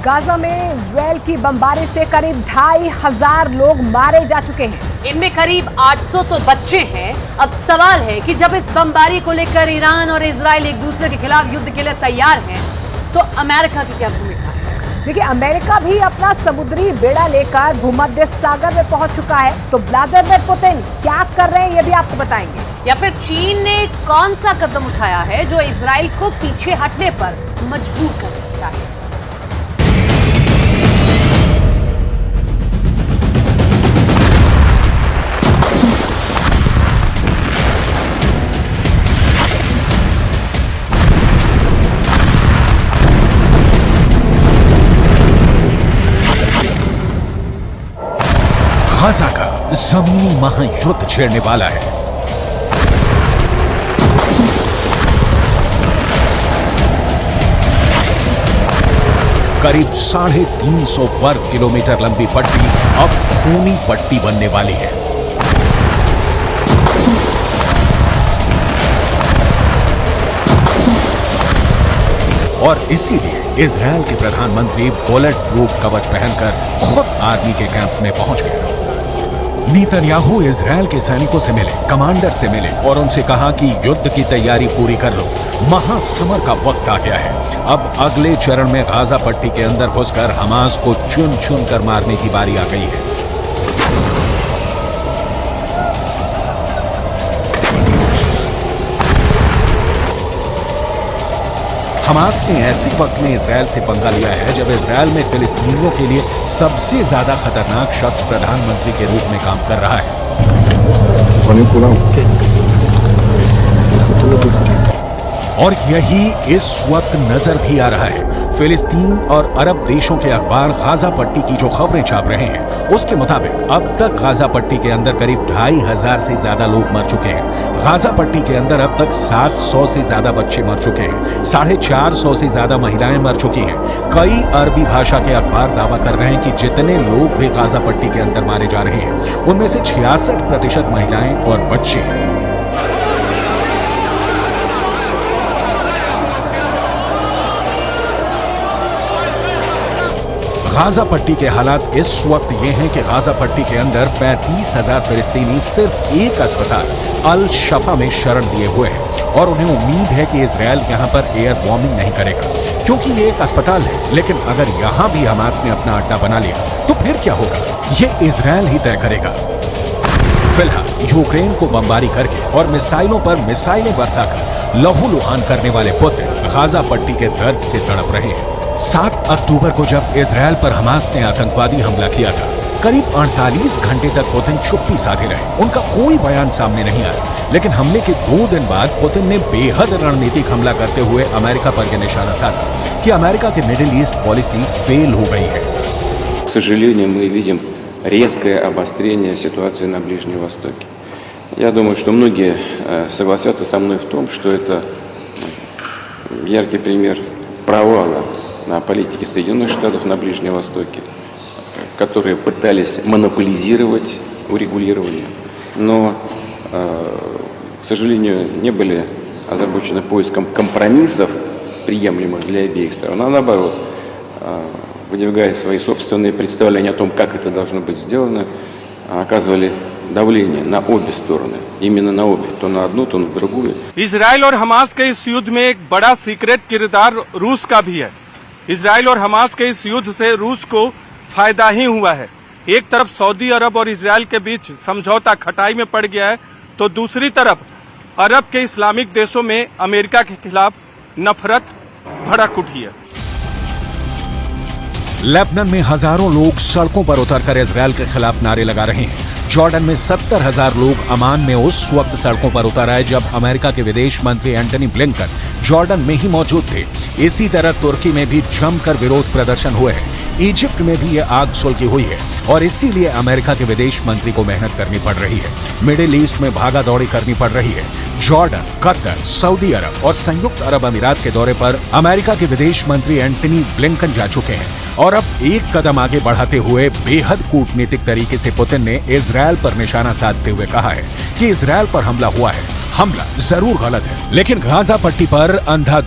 Gaza में Israel की बमबारी से करीब 2500 लोग मारे जा चुके हैं। इनमें करीब 800 तो बच्चे हैं। अब सवाल है कि जब इस बमबारी को लेकर ईरान और इजरायल एक दूसरे के खिलाफ युद्ध के लिए तैयार हैं, तो अमेरिका की क्या भूमिका है? देखिए, अमेरिका भी अपना समुद्री बेड़ा लेकर भूमध्य सागर में पहुंच चुका है। तो व्लादिमीर पुतिन क्या कर रहे हैं, ये भी आपको बताएंगे। या फिर चीन ने कौन सा कदम उठाया है जो इजरायल को पीछे हटने पर मजबूर कर सकता है? गाजा का जमीनी महायुद्ध छेड़ने वाला है। करीब 350 वर्ग किलोमीटर लंबी पट्टी अब खूनी पट्टी बनने वाली है। और इसीलिए इजरायल के प्रधानमंत्री बुलेट प्रूफ कवच पहनकर खुद आर्मी के कैंप में पहुंच गए। नेतन्याहू इजरायल के सैनिकों से मिले, कमांडर से मिले और उनसे कहा कि युद्ध की तैयारी पूरी कर लो, महासमर का वक्त आ गया है। अब अगले चरण में गाजा पट्टी के अंदर घुसकर हमास को चुन चुन कर मारने की बारी आ गई है। हमास ने ऐसे वक्त में इजरायल से पंगा लिया है जब इजरायल में फिलिस्तीनियों के लिए सबसे ज्यादा खतरनाक शख्स प्रधानमंत्री के रूप में काम कर रहा है। और यही इस वक्त नजर भी आ रहा है। फिलिस्तीन और अरब देशों के अखबार गाजा पट्टी की जो खबरें छाप रहे हैं, उसके मुताबिक अब तक गाजा पट्टी के अंदर करीब 2500 से ज्यादा लोग मर चुके हैं। गाजा पट्टी के अंदर अब तक 700 से ज्यादा बच्चे मर चुके हैं। 450 से ज्यादा महिलाएं मर चुकी हैं। कई अरबी भाषा के अखबार दावा कर रहे हैं कि जितने लोग भी गाजा पट्टी के अंदर मारे जा रहे हैं, उनमें से 66% महिलाएं और बच्चे हैं। गाजा पट्टी के हालात इस वक्त ये हैं कि गाजा पट्टी के अंदर 35,000 फिलिस्तीनी सिर्फ एक अस्पताल अल शफा में शरण दिए हुए हैं और उन्हें उम्मीद है कि इजरायल यहां पर एयर बॉम्बिंग नहीं करेगा, क्योंकि ये एक अस्पताल है। लेकिन अगर यहां भी हमास ने अपना अड्डा बना लिया तो फिर क्या होगा, ये इजरायल ही तय करेगा। फिलहाल यूक्रेन को बमबारी करके और मिसाइलों पर मिसाइलें बरसाकर लहूलुहान करने वाले पुतिन गाजा पट्टी के दर्द से तड़प रहे हैं। 7 अक्टूबर को जब इजरायल पर हमास ने आतंकवादी हमला किया था, करीब 48 घंटे तक पुतिन चुप्पी साधे रहे। उनका कोई बयान सामने नहीं आया। लेकिन हमले के 2 दिन बाद पुतिन ने बेहद रणनीतिक हमला करते हुए अमेरिका पर यह निशाना साधा कि अमेरिका की मिडिल ईस्ट पॉलिसी फेल हो गई है। К сожалению, мы видим резкое обострение ситуации на Ближнем Востоке. Я думаю, что многие согласятся со мной в том, что это яркий пример провала на политике Соединенных Штатов на Ближнем Востоке, которые пытались монополизировать урегулирование, но, к сожалению, не были озабочены поиском компромиссов, приемлемых для обеих сторон, а наоборот, выдвигая свои собственные представления о том, как это должно быть сделано, оказывали давление на обе стороны, именно на обе, то на одну, то на другую. इजराइल और हमास के इस युद्ध में एक बड़ा सीक्रेट किरदार रूस का भी है। इजराइल और हमास के इस युद्ध से रूस को फायदा ही हुआ है। एक तरफ सऊदी अरब और इजराइल के बीच समझौता खटाई में पड़ गया है, तो दूसरी तरफ अरब के इस्लामिक देशों में अमेरिका के खिलाफ नफरत भड़क उठी है। लेबनान में हजारों लोग सड़कों पर उतरकर इजरायल के खिलाफ नारे लगा रहे हैं। जॉर्डन में 70,000 लोग अमान में उस वक्त सड़कों पर उतर आए जब अमेरिका के विदेश मंत्री एंटनी ब्लिंकन जॉर्डन में ही मौजूद थे। इसी तरह तुर्की में भी जमकर विरोध प्रदर्शन हुए हैं। इजिप्ट में भी यह आग सुलगी हुई है और इसीलिए अमेरिका के विदेश मंत्री को मेहनत करनी पड़ रही है। मिडिल ईस्ट में भागा दौड़ी करनी पड़ रही है। जॉर्डन, कतर, सऊदी अरब और संयुक्त अरब अमीरात के दौरे पर अमेरिका के विदेश मंत्री एंटनी ब्लिंकन जा चुके हैं और अब एक कदम आगे बढ़ाते हुए बेहद कूटनीतिक तरीके से पुतिन ने इजरायल पर निशाना साधते हुए कहा है कि इजरायल पर हमला हुआ है। हमला जरूर गलत है, लेकिन गाजा पट्टी पर अंधा